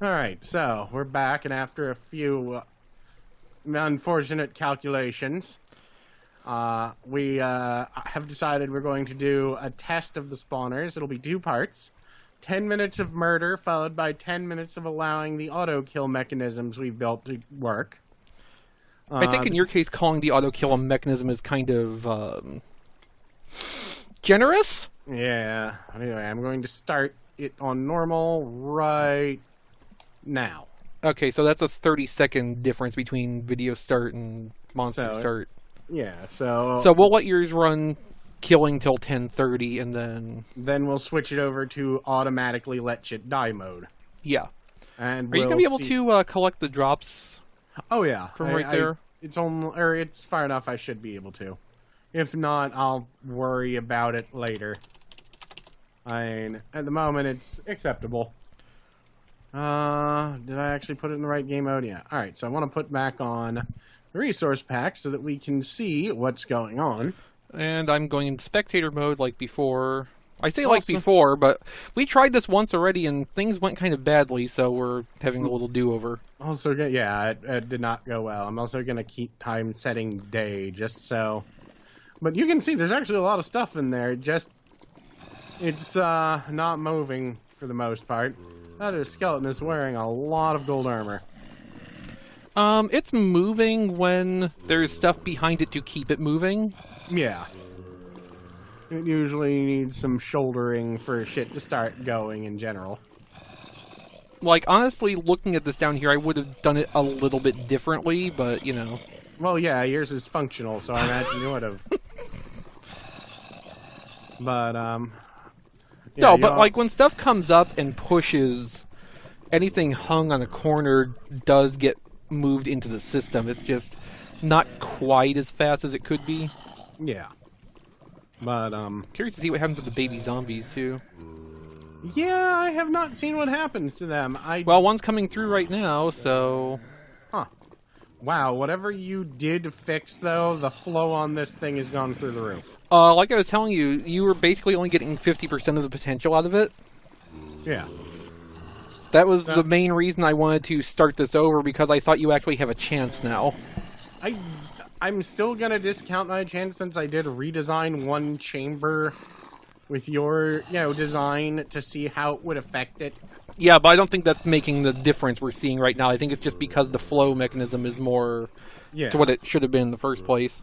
All right, so we're back, and after a few unfortunate calculations, we have decided we're going to do a test of the spawners. It'll be 2 parts. 10 minutes of murder, followed by 10 minutes of allowing the auto-kill mechanisms we've built to work. I think in your case, calling the auto-kill a mechanism is kind of generous? Yeah. Anyway, I'm going to start it on normal right now. Okay, so that's a 30-second difference between video start and monster start. Yeah, so... So we'll let yours run killing till 10:30, and then we'll switch it over to automatically let shit die mode. Yeah. And are you gonna be able to collect the drops? Oh yeah, from right there. It's far enough. I should be able to. If not, I'll worry about it later. I mean, at the moment, it's acceptable. Did I actually put it in the right game mode? Yeah. All right. So I want to put back on the resource pack so that we can see what's going on. And I'm going in spectator mode like before. I say like before, but we tried this once already and things went kind of badly, so we're having a little do-over. Also, yeah, it did not go well. I'm also going to keep time setting day just so. But you can see there's actually a lot of stuff in there. It's not moving for the most part. That skeleton is wearing a lot of gold armor. It's moving when there's stuff behind it to keep it moving. Yeah. It usually needs some shouldering for shit to start going in general. Like, honestly, looking at this down here, I would have done it a little bit differently, but, you know. Well, yeah, yours is functional, so I imagine you would have. But, yeah, no, but, like, when stuff comes up and pushes, anything hung on a corner does get moved into the system. It's just not quite as fast as it could be. Yeah. But, curious to see what happens with the baby zombies, too. Yeah, I have not seen what happens to them. Well, one's coming through right now, so... Huh. Wow, whatever you did fix, though, the flow on this thing has gone through the roof. Like I was telling you, you were basically only getting 50% of the potential out of it. Yeah. That was the main reason I wanted to start this over, because I thought you actually have a chance now. I'm still gonna discount my chance since I did redesign one chamber with your, design to see how it would affect it. Yeah, but I don't think that's making the difference we're seeing right now. I think it's just because the flow mechanism is more to what it should have been in the first place.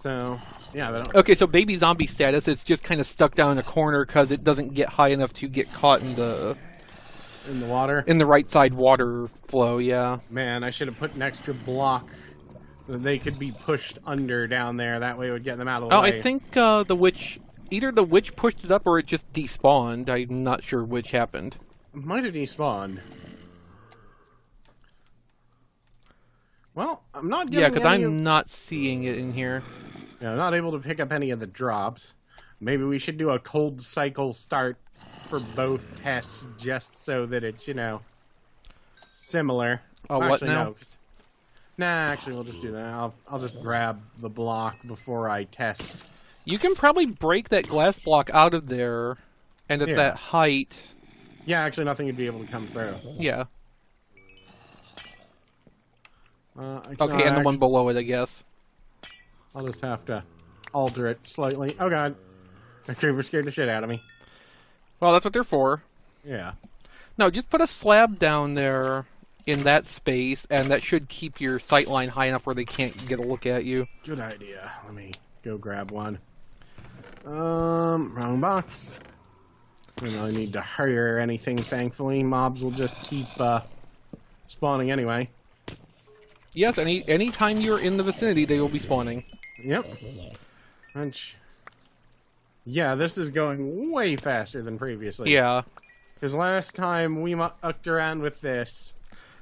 So, yeah. But okay, so baby zombie status, it's just kind of stuck down in a corner because it doesn't get high enough to get caught in the... In the water? In the right side water flow, yeah. Man, I should have put an extra block that they could be pushed under down there. That way it would get them out of the way. I think the witch... Either the witch pushed it up or it just despawned. I'm not sure which happened. It might have despawned. Well, I'm not getting because I'm not seeing it in here. Yeah, I'm not able to pick up any of the drops. Maybe we should do a cold cycle start for both tests just so that it's, similar. Oh, what now? No, nah, actually, we'll just do that. I'll just grab the block before I test. You can probably break that glass block out of there, and at that height... Yeah, actually, nothing would be able to come through. Yeah. Okay, and the one below it, I guess. I'll just have to alter it slightly. Oh, God. The creeper scared the shit out of me. Well, that's what they're for. Yeah. No, just put a slab down there in that space, and that should keep your sight line high enough where they can't get a look at you. Good idea. Let me go grab one. Wrong box. I don't really need to hurry or anything, thankfully. Mobs will just keep spawning anyway. Yes, any time you're in the vicinity, they will be spawning. Yep. Yeah, this is going way faster than previously. Yeah. Because last time we mucked around with this,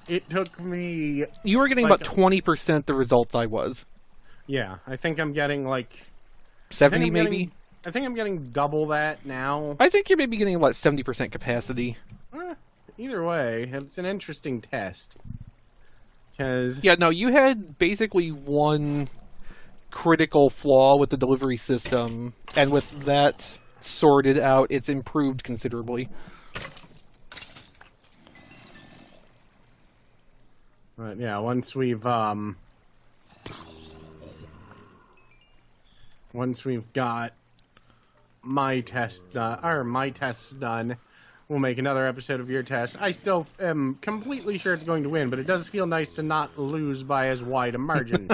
it took me... You were getting about 20% the results I was. Yeah, I think I'm getting like... 70 maybe? I think I'm getting double that now. I think you're maybe getting about 70% capacity. Either way, it's an interesting test. Because... Yeah, no, you had basically one critical flaw with the delivery system, and with that sorted out, it's improved considerably. But yeah, once we've got my tests done, we'll make another episode of your test. I still am completely sure it's going to win, but it does feel nice to not lose by as wide a margin.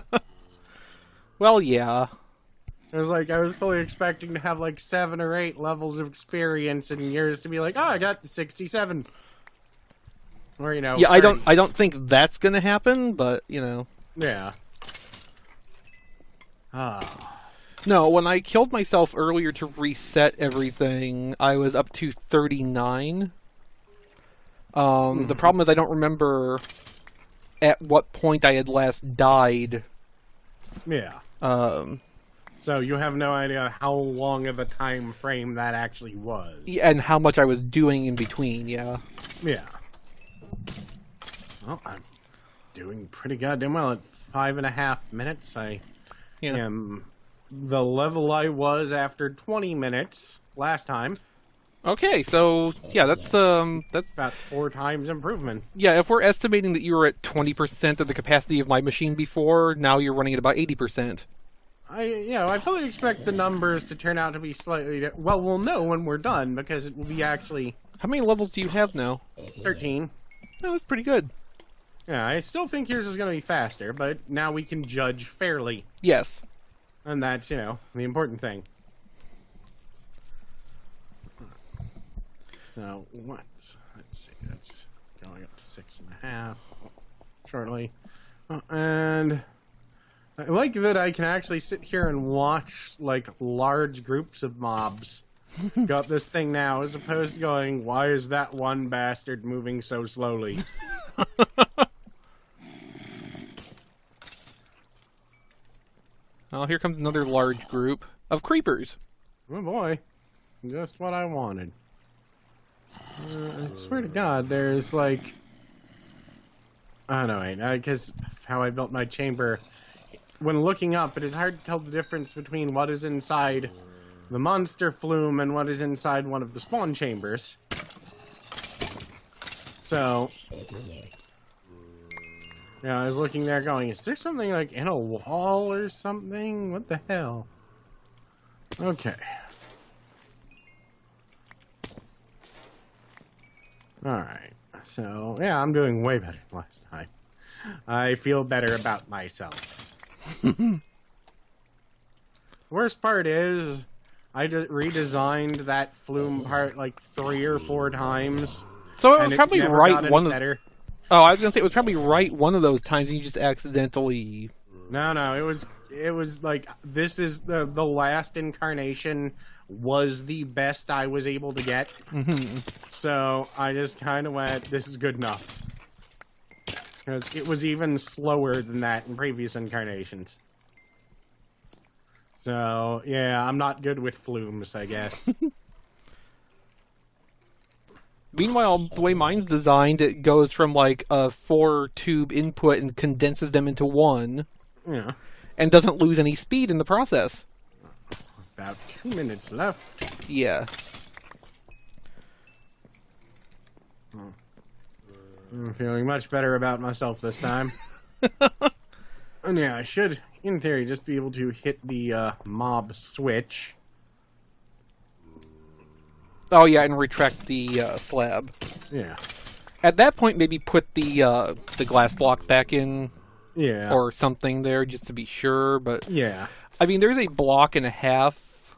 Well, yeah. It was like, I was fully expecting to have like 7 or 8 levels of experience, and yours to be like, oh, I got 67. Or, you know. Yeah, I don't think that's gonna happen, but, you know. Yeah. No, when I killed myself earlier to reset everything, I was up to 39. The problem is I don't remember at what point I had last died. Yeah. So you have no idea how long of a time frame that actually was. Yeah, and how much I was doing in between, yeah. Yeah. Well, I'm doing pretty goddamn well at 5.5 minutes. I am the level I was after 20 minutes last time. Okay, so yeah, that's About 4 times improvement. Yeah, if we're estimating that you were at 20% of the capacity of my machine before, now you're running at about 80%. I fully expect the numbers to turn out to be slightly... Well, we'll know when we're done, because it will be actually... How many levels do you have now? 13. Oh, that's pretty good. Yeah, I still think yours is going to be faster, but now we can judge fairly. Yes. And that's, the important thing. So, let's see, that's going up to 6.5 shortly. And I like that I can actually sit here and watch, like, large groups of mobs got this thing now, as opposed to going, why is that one bastard moving so slowly? Oh, here comes another large group of creepers. Oh boy, just what I wanted. I swear to God, there's like... I don't know, because how I built my chamber, when looking up, it is hard to tell the difference between what is inside the monster flume and what is inside one of the spawn chambers. So, yeah, I was looking there going, is there something like in a wall or something? What the hell? Okay. Alright, so, yeah, I'm doing way better than last time. I feel better about myself. Worst part is, I redesigned that flume part like 3 or 4 times. So it was probably right one of... better. Oh, I was gonna say it was probably right one of those times and you just accidentally... No, it was like, this is the last incarnation was the best I was able to get. So I just kind of went, this is good enough. Because it was even slower than that in previous incarnations. So, yeah, I'm not good with flumes, I guess. Meanwhile, the way mine's designed, it goes from like a 4-tube input and condenses them into one. Yeah. And doesn't lose any speed in the process. About 2 minutes left. Yeah. I'm feeling much better about myself this time. And yeah, I should, in theory, just be able to hit the mob switch. Oh yeah, and retract the slab. Yeah. At that point, maybe put the glass block back in. Yeah. Or something there, just to be sure, but... Yeah. I mean, there's a block and a half.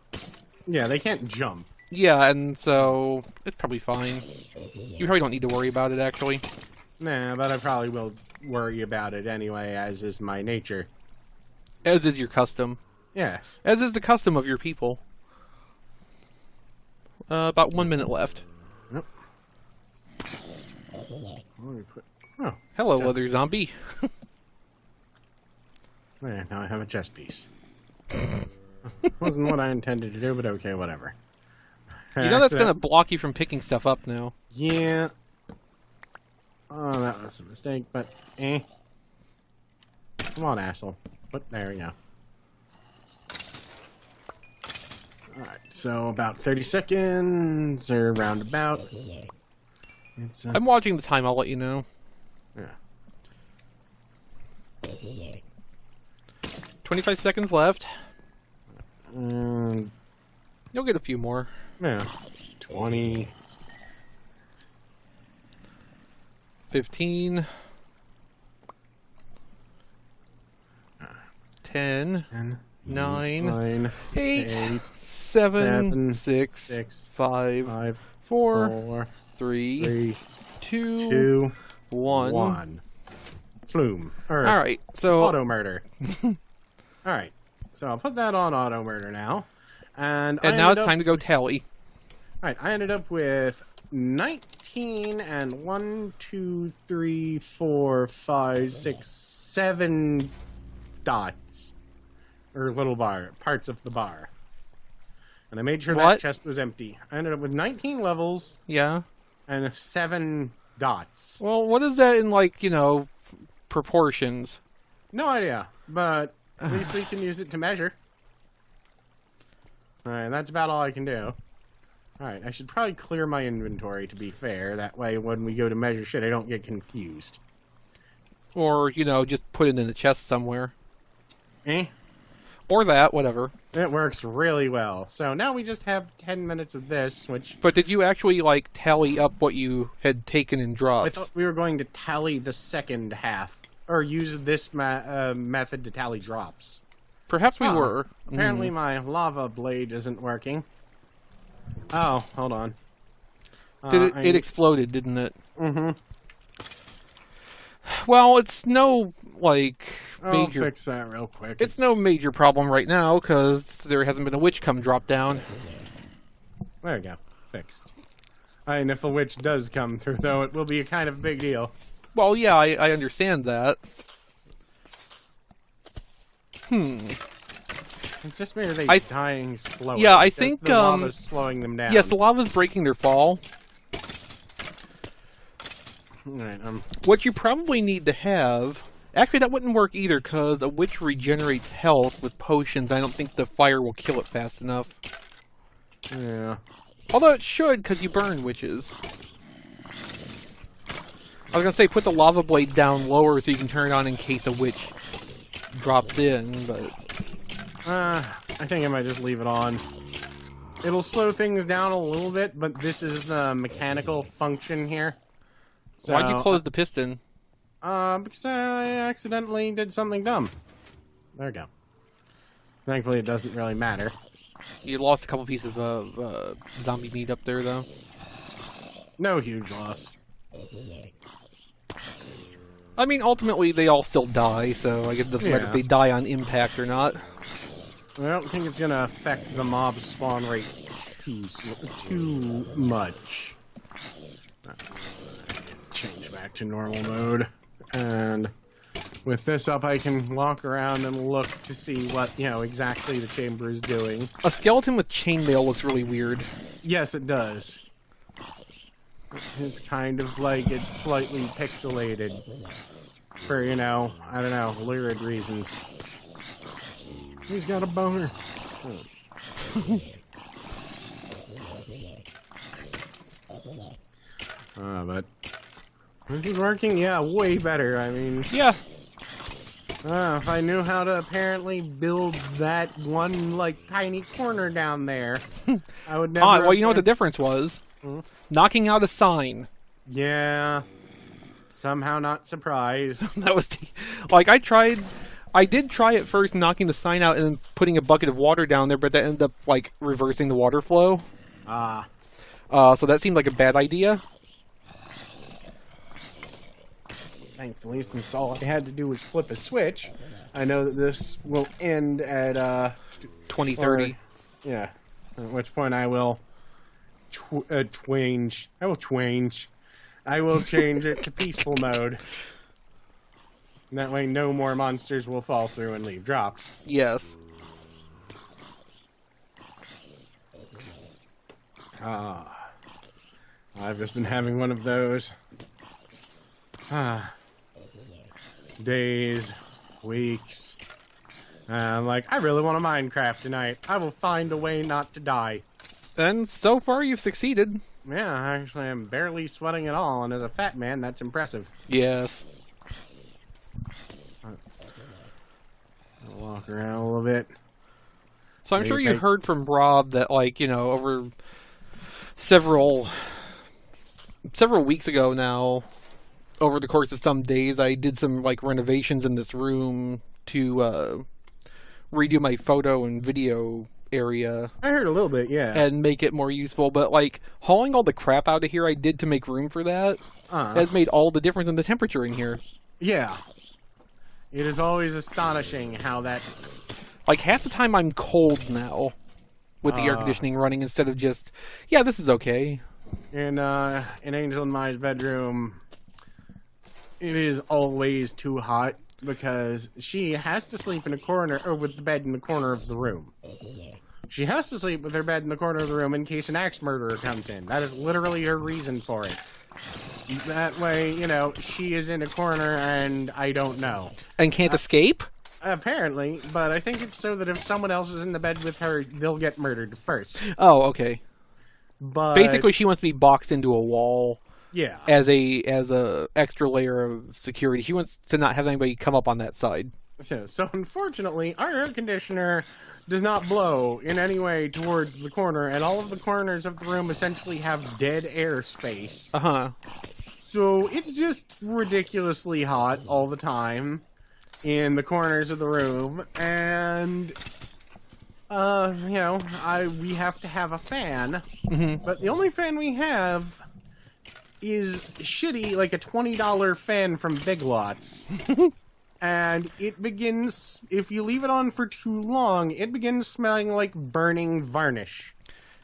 Yeah, they can't jump. Yeah, and so it's probably fine. You probably don't need to worry about it, actually. Nah, but I probably will worry about it anyway, as is my nature. As is your custom. Yes. As is the custom of your people. About 1 minute left. Yep. Oh. Hello, leather zombie. There, now I have a chest piece. Wasn't what I intended to do, but okay, whatever. You know that's gonna block you from picking stuff up now. Yeah. Oh, that was a mistake, but eh. Come on, asshole. But there we go. Alright, so about 30 seconds, or roundabout. I'm watching the time, I'll let you know. Yeah. 25 seconds left. Mm, You'll get a few more. yeah. 20. 15. 10. 10. 9. 9. 8. 8. 7. 6. 6. 5. 5. 4. 4. 3. 3. 2. 2. 1. 1. Flume. Alright, so... Auto murder. Alright. So I'll put that on auto murder now. And now it's time to go tally. Alright, I ended up with 19 and 1, 2, 3, 4, 5, 6, 7 dots. Or little parts of the bar. And I made sure that chest was empty. I ended up with 19 levels. Yeah. And 7 dots. Well, what is that in, like, you know, proportions? No idea. But at least we can use it to measure. Alright, that's about all I can do. Alright, I should probably clear my inventory, to be fair. That way, when we go to measure shit, I don't get confused. Or, you know, just put it in a chest somewhere. Eh? Or that, whatever. It works really well. So now we just have 10 minutes of this, which... But did you actually, like, tally up what you had taken in drops? I thought we were going to tally the second half. Or use this method to tally drops. Perhaps we were. Apparently my lava blade isn't working. Oh, hold on. It exploded, didn't it? Mm-hmm. Well, it's no, like, major... I'll fix that real quick. It's no major problem right now, because there hasn't been a witch come drop down. There we go. Fixed. And if a witch does come through, though, it will be a kind of big deal. Well, yeah, I understand that. It's just maybe they're dying slower. Yeah, I think the lava's slowing them down. Yes, the lava's breaking their fall. Alright, what you probably need to have... Actually, that wouldn't work either, because a witch regenerates health with potions. I don't think the fire will kill it fast enough. Yeah. Although it should, because you burn witches. I was gonna say, put the lava blade down lower so you can turn it on in case a witch drops in, but... I think I might just leave it on. It'll slow things down a little bit, but this is the mechanical function here. So, why'd you close the piston? Because I accidentally did something dumb. There we go. Thankfully, it doesn't really matter. You lost a couple pieces of zombie meat up there, though. No huge loss. I mean, ultimately, they all still die, so I guess it doesn't matter if they die on impact or not. I don't think it's going to affect the mob spawn rate too much. Change back to normal mode. And with this up, I can walk around and look to see what, exactly the chamber is doing. A skeleton with chainmail looks really weird. Yes, it does. It's kind of like it's slightly pixelated. For, I don't know, lurid reasons. He's got a boner. But this is working, yeah, way better. I mean, yeah. If I knew how to apparently build that one tiny corner down there, I would never. Well, you know what the difference was? Knocking out a sign. Yeah. Somehow not surprised. That was I did try at first knocking the sign out and then putting a bucket of water down there, but that ended up reversing the water flow. So that seemed like a bad idea. Thankfully, since all I had to do was flip a switch, I know that this will end at 2030. Yeah. At which point I will change. I will change it to peaceful mode. And that way no more monsters will fall through and leave drops. Yes. I've just been having one of those. Days, weeks. I'm like, I really want to Minecraft tonight. I will find a way not to die. And so far you've succeeded. Yeah, actually I'm barely sweating at all, and as a fat man, that's impressive. Yes. Walk around a little bit. So I'm sure you heard from Rob that, like, you know, over several weeks ago now, over the course of some days, I did some, like, renovations in this room to redo my photo and video area. I heard a little bit, yeah. And make it more useful. But, like, hauling all the crap out of here I did to make room for that has made all the difference in the temperature in here. Yeah. It is always astonishing how that... Like, half the time I'm cold now with the air conditioning running instead of just, yeah, this is okay. In Angel and Maya's bedroom, it is always too hot because she has to sleep in a corner, or with the bed in the corner of the room. She has to sleep with her bed in the corner of the room in case an axe murderer comes in. That is literally her reason for it. That way, you know, she is in a corner and I don't know. And can't escape? Apparently, but I think it's so that if someone else is in the bed with her, they'll get murdered first. Oh, okay. But basically, she wants to be boxed into a wall. Yeah. As a extra layer of security. She wants to not have anybody come up on that side. So unfortunately, our air conditioner does not blow in any way towards the corner, and all of the corners of the room essentially have dead air space. Uh-huh. So it's just ridiculously hot all the time in the corners of the room, and you know, we have to have a fan, but the only fan we have is shitty, like a $20 fan from Big Lots. And it begins, if you leave it on for too long, it begins smelling like burning varnish.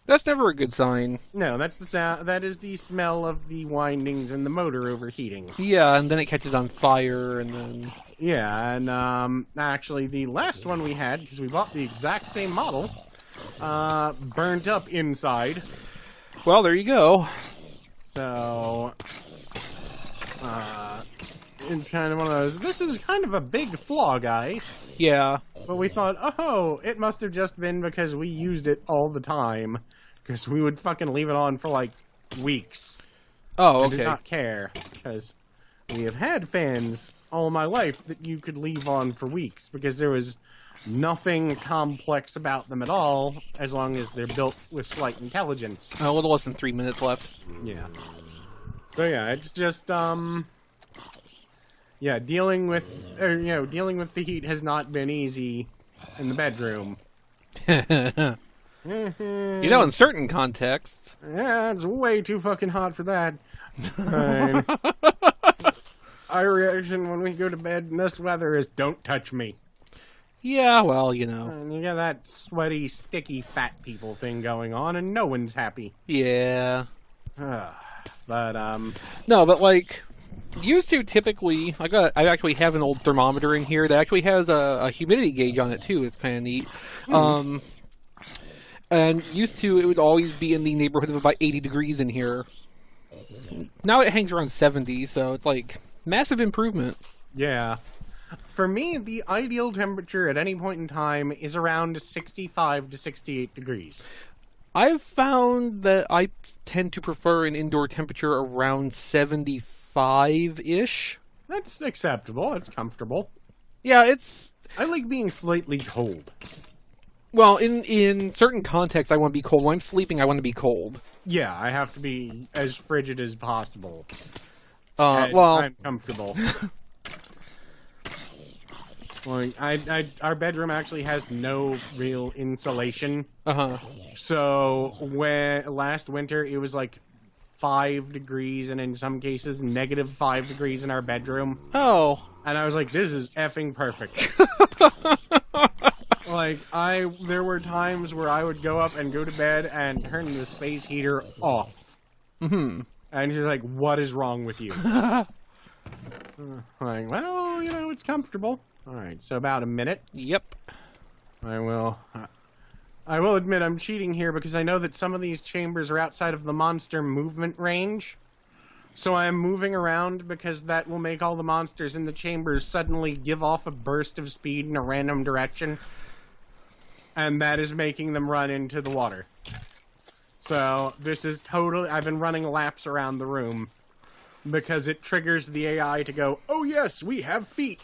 That's never a good sign. No, that is the smell of the windings and the motor overheating. Yeah, and then it catches on fire, and then... Yeah, and actually the last one we had, because we bought the exact same model, burnt up inside. Well, there you go. So, it's kind of one of those, this is kind of a big flaw, guys. Yeah. But we thought, oh, it must have just been because we used it all the time. Because we would fucking leave it on for, like, weeks. Oh, okay. I did not care. Because we have had fans all my life that you could leave on for weeks. Because there was nothing complex about them at all, as long as they're built with slight intelligence. A little less than 3 minutes left. Yeah. So yeah, it's just, yeah, dealing with the heat has not been easy in the bedroom. You know, in certain contexts. Yeah, it's way too fucking hot for that. Our reaction when we go to bed in this weather is, don't touch me. Yeah, well, you know. And you got that sweaty, sticky, fat people thing going on, and no one's happy. Yeah. But, no, but, like... Used to typically, I actually have an old thermometer in here that actually has a humidity gauge on it too. It's kind of neat. And used to, it would always be in the neighborhood of about 80 degrees in here. Now it hangs around 70, so it's like massive improvement. Yeah. For me, the ideal temperature at any point in time is around 65 to 68 degrees. I've found that I tend to prefer an indoor temperature around 75-ish. That's acceptable. It's comfortable. Yeah, it's... I like being slightly cold. Well, in certain contexts, I want to be cold. When I'm sleeping, I want to be cold. Yeah, I have to be as frigid as possible. Well... I'm comfortable. Like, our bedroom actually has no real insulation. Uh-huh. So, last winter, it was like 5 degrees, and in some cases, negative 5 degrees in our bedroom. Oh. And I was like, this is effing perfect. Like, there were times where I would go up and go to bed and turn the space heater off. Mm-hmm. And he's like, what is wrong with you? Like, well, you know, it's comfortable. Alright, so about a minute. Yep. I will admit I'm cheating here because I know that some of these chambers are outside of the monster movement range. So I am moving around because that will make all the monsters in the chambers suddenly give off a burst of speed in a random direction. And that is making them run into the water. So this is totally... I've been running laps around the room because it triggers the AI to go, oh yes, we have feet.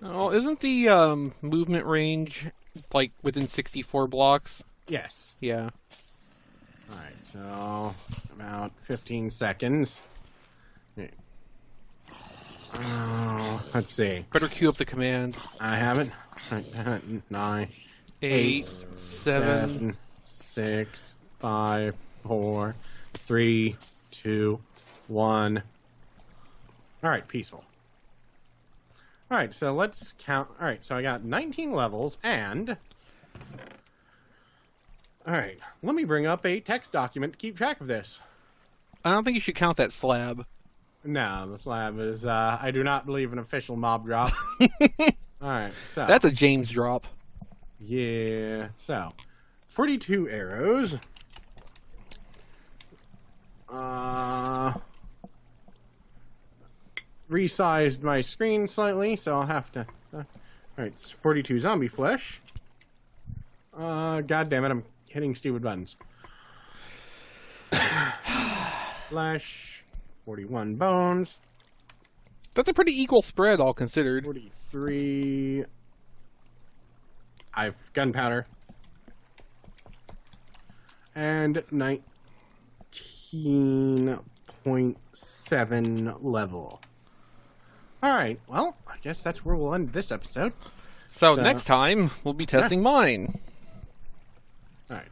Oh, isn't the movement range like within 64 blocks? Yes. Yeah. Alright, so about 15 seconds. Let's see. Better queue up the command. I have it. 9, 8, 7. 6, 5, 4, 3, 2, 1. Alright, peaceful. Alright, so let's count. Alright, so I got 19 levels and... Alright, let me bring up a text document to keep track of this. I don't think you should count that slab. No, the slab is, I do not believe an official mob drop. Alright, so... That's a James drop. Yeah, so... 42 arrows. Resized my screen slightly, so I'll have to... Alright, it's 42 zombie flesh. God damn it, I'm hitting stupid buttons. Flesh. 41 bones. That's a pretty equal spread, all considered. 43... I've gunpowder. And 19.7 level. Alright, well, I guess that's where we'll end this episode. So next time, we'll be testing mine. Alright.